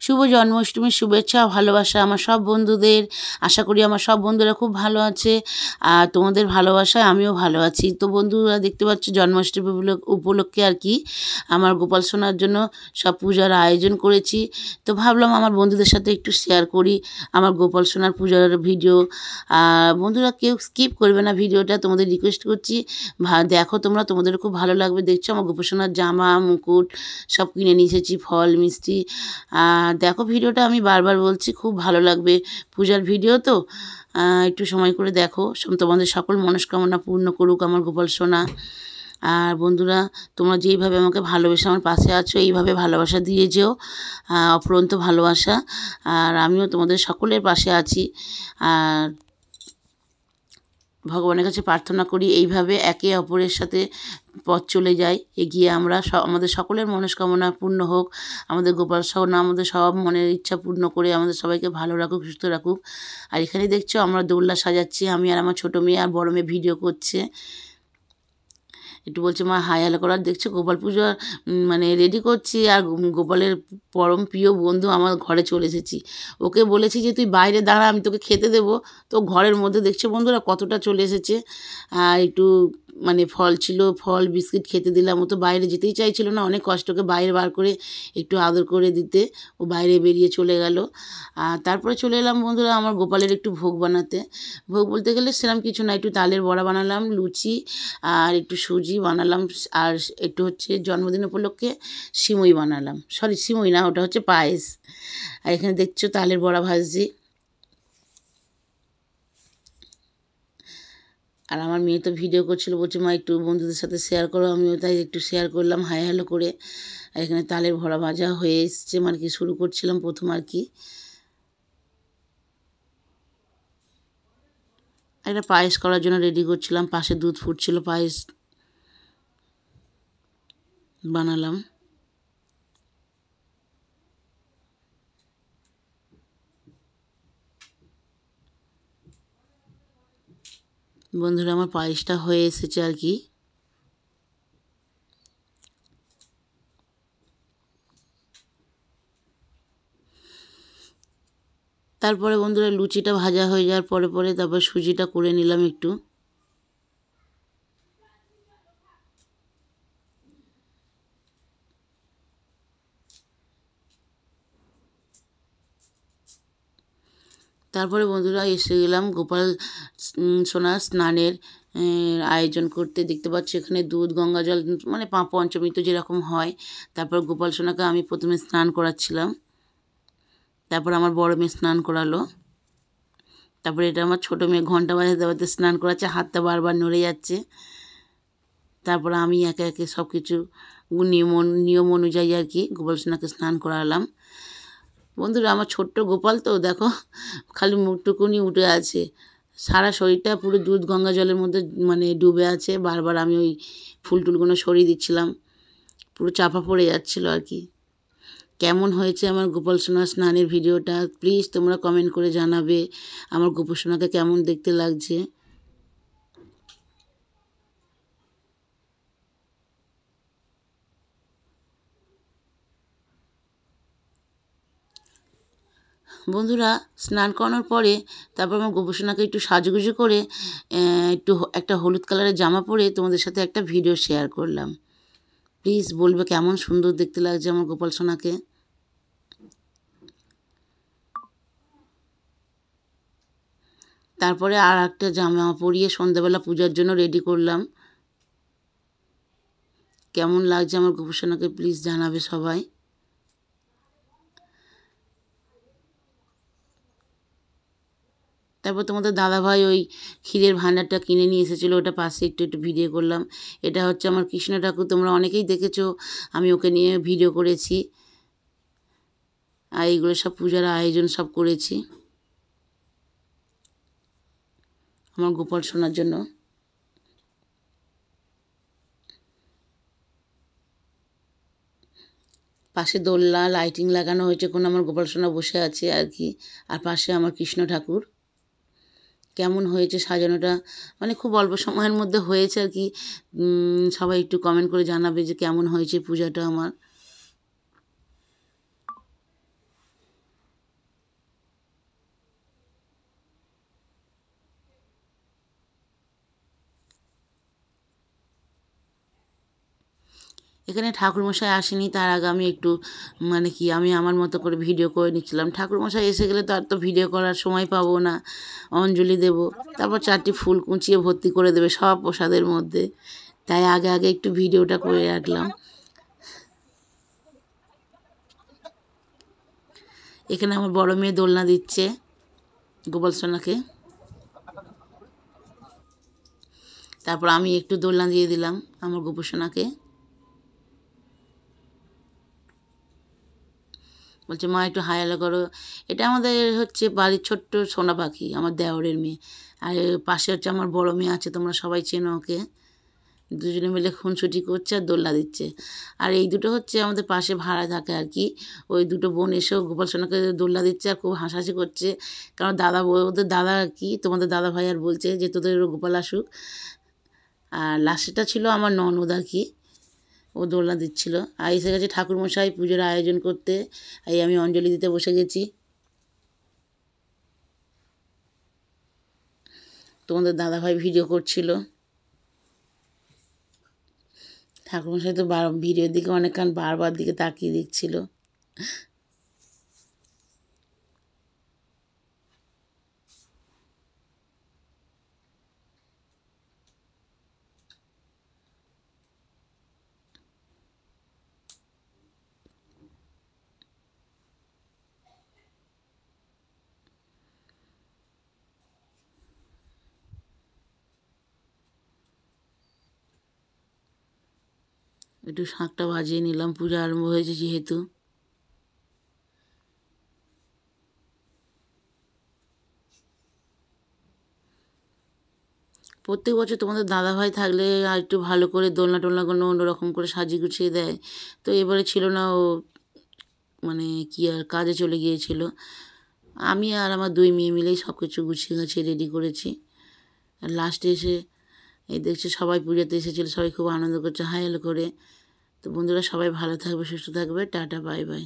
শুভ জন্মাষ্টমীর শুভেচ্ছা ও ভালোবাসা আমার সব বন্ধুদের। আশা করি আমার সব বন্ধুরা খুব ভালো আছে, আর তোমাদের ভালোবাসায় আমিও ভালো আছি। তো বন্ধুরা দেখতে পাচ্ছ জন্মাষ্টমী উপলক্ষে আর কি আমার গোপাল সোনার জন্য সব পূজার আয়োজন করেছি। তো ভাবলাম আমার বন্ধুদের সাথে একটু শেয়ার করি আমার গোপাল সোনার পূজার ভিডিও। বন্ধুরা কেউ স্কিপ করবে না ভিডিওটা, তোমাদের রিকোয়েস্ট করছি। দেখো তোমরা, তোমাদের খুব ভালো লাগবে। দেখছো আমার গোপাল সোনার জামা মুকুট সব কিনে নিয়ে এসেছি, ফল মিষ্টি। দেখো ভিডিওটা, আমি বারবার বলছি খুব ভালো লাগবে, পূজার ভিডিও তো। একটু সময় করে দেখো, তোমাদের সকল মনস্কামনা পূর্ণ করুক আমার গোপাল সোনা। আর বন্ধুরা, তোমরা যেইভাবে আমাকে ভালোবেসে আমার পাশে আছো, এইভাবে ভালোবাসা দিয়ে যেও, অফুরন্ত ভালোবাসা। আর আমিও তোমাদের সকলের পাশে আছি। আর ভগবানের কাছে প্রার্থনা করি এইভাবে একে অপরের সাথে পথ চলে যাই এগিয়ে, আমরা আমাদের সকলের মনস্কামনা পূর্ণ হোক। আমাদের গোপাল সোনা আমাদের সব মনের ইচ্ছা পূর্ণ করে আমাদের সবাইকে ভালো রাখুক, সুস্থ রাখুক। আর এখানে দেখছো আমরা দোলনা সাজাচ্ছি, আমি আর আমার ছোটো মেয়ে আর বড় মেয়ে ভিডিও করছে। একটু বলছে মা হাই হ্যালো করার। দেখছো গোপাল পুজো মানে রেডি করছি, আর গোপালের পরম প্রিয় বন্ধু আমার ঘরে চলে এসেছি। ওকে বলেছি যে তুই বাইরে দাঁড়া, আমি তোকে খেতে দেবো। তো ঘরের মধ্যে দেখছো বন্ধুরা কতটা চলে এসেছে। আর একটু মানে ফল ছিল, ফল বিস্কিট খেতে দিলাম। ও তো বাইরে যেতেই চাইছিল না, অনেক কষ্টকে বাইরে বার করে একটু আদর করে দিতে ও বাইরে বেরিয়ে চলে গেল। আর তারপরে চলে এলাম বন্ধুরা আমার গোপালের একটু ভোগ বানাতে। ভোগ বলতে গেলে সেরকম কিছু না, একটু তালের বড়া বানালাম, লুচি আর একটু সুজি বানালাম, আর একটু হচ্ছে জন্মদিন উপলক্ষে সিমুই বানালাম। সরি, সিমুই না, ওটা হচ্ছে পায়েস। আর এখানে দেখছো তালের বড়া ভাজছি। আর আমার মেয়ে তো ভিডিও করছিল, বলছে মা একটু বন্ধুদের সাথে শেয়ার করো। আমিও তাই একটু শেয়ার করলাম হাই হ্যালো করে। আর এখানে তালের বড়া ভাজা হয়ে এসছে, মানে কি শুরু করছিলাম প্রথম আর কি। একটা পায়েস করার জন্য রেডি করছিলাম, পাশে দুধ ফুটছিল, পায়েস বানালাম। বন্ধুরা আমার পায়েসটা হয়ে এসেছে আর কি। তারপরে বন্ধুরা লুচিটা ভাজা হয়ে যাওয়ার পরে পরে তারপর সুজিটা করে নিলাম একটু। তারপরে বন্ধুরা এসে গেলাম গোপাল সোনার স্নানের আয়োজন করতে। দেখতে পাচ্ছি এখানে দুধ গঙ্গা জল, মানে পঞ্চমী তো যেরকম হয়। তারপর গোপাল সোনাকে আমি প্রথমে স্নান করাচ্ছিলাম, তারপর আমার বড় মেয়ে স্নান করালো। তারপরে এটা আমার ছোটো মেয়ে ঘন্টা বাজাতে বাজাতে স্নান করাচ্ছে, হাতটা বারবার নড়ে যাচ্ছে। তারপর আমি একে একে সব কিছু নিয়ম অনুযায়ী আর কি গোপাল সোনাকে স্নান করালাম। বন্ধুরা আমার ছোট্ট গোপাল তো দেখো, খালি মুখটুকুনি উঠে আছে, সারা শরীরটা পুরো দুধ গঙ্গা জলের মধ্যে মানে ডুবে আছে। বারবার আমি ওই ফুল টুলগুলো সরিয়ে দিচ্ছিলাম, পুরো চাপা পড়ে যাচ্ছিলো আর কি। কেমন হয়েছে আমার গোপাল সোনার স্নানের ভিডিওটা প্লিজ তোমরা কমেন্ট করে জানাবে আমার গোপাল সোনাকে কেমন দেখতে লাগছে। বন্ধুরা স্নান করানোর পরে তারপর আমার গোপাল সোনাকে একটু সাজুগুজু করে একটু একটা হলুদ কালারের জামা পরে তোমাদের সাথে একটা ভিডিও শেয়ার করলাম। প্লিজ বলবে কেমন সুন্দর দেখতে লাগছে আমার গোপাল সোনাকে। তারপরে আর একটা জামা পরিয়ে সন্ধ্যাবেলা পূজার জন্য রেডি করলাম। কেমন লাগছে আমার গোপাল সোনাকে প্লিজ জানাবে সবাই। তারপর তোমাদের দাদাভাই ওই ক্ষীরের ভাণ্ডারটা কিনে নিয়ে এসেছিলো, ওটা পাশে একটু একটু ভিডিও করলাম। এটা হচ্ছে আমার কৃষ্ণ ঠাকুর, তোমরা অনেকেই দেখেছো, আমি ওকে নিয়ে ভিডিও করেছি। আর এইগুলো সব পূজার আয়োজন সব করেছি আমার গোপাল সোনার জন্য। পাশে দোলনা লাইটিং লাগানো হয়েছে, কোনো আমার গোপাল সোনা বসে আছে আর কি। আর পাশে আমার কৃষ্ণ ঠাকুর। কেমন হয়েছে সাজানোটা, মানে খুব অল্প সময়ের মধ্যে হয়েছে আর কি। সবাই একটু কমেন্ট করে জানাবে যে কেমন হয়েছে পূজাটা আমার। এখানে ঠাকুরমশাই আসেনি, তার আগে আমি একটু মানে কি আমি আমার মতো করে ভিডিও করে নিচ্ছিলাম। ঠাকুরমশাই এসে গেলে তো আর তো ভিডিও করার সময় পাবো না, অঞ্জলি দেব, তারপর 4টি ফুল কুঁচিয়ে ভর্তি করে দেবে সব প্রসাদের মধ্যে, তাই আগে আগে একটু ভিডিওটা করে রাখলাম। এখানে আমার বড় মেয়ে দোলনা দিচ্ছে গোপাল সোনাকে, তারপর আমি একটু দোলনা দিয়ে দিলাম আমার গোপু সোনাকে। বলছে মা একটু হাই হ্যালো করো। এটা আমাদের হচ্ছে বাড়ির ছোট্ট সোনা পাখি, আমার দেওরের মেয়ে। আর পাশে হচ্ছে আমার বড় মেয়ে আছে, তোমরা সবাই চেনো ওকে। দুজনে মিলে খুনসুটি করছে আর দোলনা দিচ্ছে। আর এই দুটো হচ্ছে আমাদের পাশে ভাড়া থাকে আর কি, ওই দুটো বোন এসেও গোপাল সোনাকে দোলনা দিচ্ছে আর খুব হাসাহাসি করছে। কারণ দাদা ওদের দাদা আর কি, তোমাদের দাদা ভাই আর বলছে যে তোদের গোপাল আসুক। আর লাস্টেটা ছিল আমার ননদ আর কি, ও দোলনা দিচ্ছিল। আর এসে গেছে ঠাকুরমশাই পুজোর আয়োজন করতে, এই আমি অঞ্জলি দিতে বসে গেছি। তোমাদের দাদাভাই ভিডিও করছিল। ঠাকুরমশাই তো ভিডিওর দিকে অনেকক্ষণ বারবার দিকে তাকিয়ে দেখছিল। একটু শাঁখটা বাজিয়ে নিলাম, পূজা আরম্ভ হয়েছে যেহেতু। প্রত্যেক বছর তোমাদের দাদাভাই থাকলে আর একটু ভালো করে দোলনা টোলনাগুলো অন্যরকম করে সাজিয়ে গুছিয়ে দেয়, তো এবারে ছিল না, ও মানে কি আর কাজে চলে গিয়েছিল। আমি আর আমার 2 মেয়ে মিলেই সব কিছু গুছিয়ে গাছিয়ে রেডি করেছি। আর লাস্টে এসে এই দেখছি সবাই পুজোতে এসেছিলো, সবাই খুব আনন্দ করছে হাই হ্যালো করে। তো বন্ধুরা সবাই ভালো থাকবে, সুস্থ থাকবে, টাটা বাই বাই।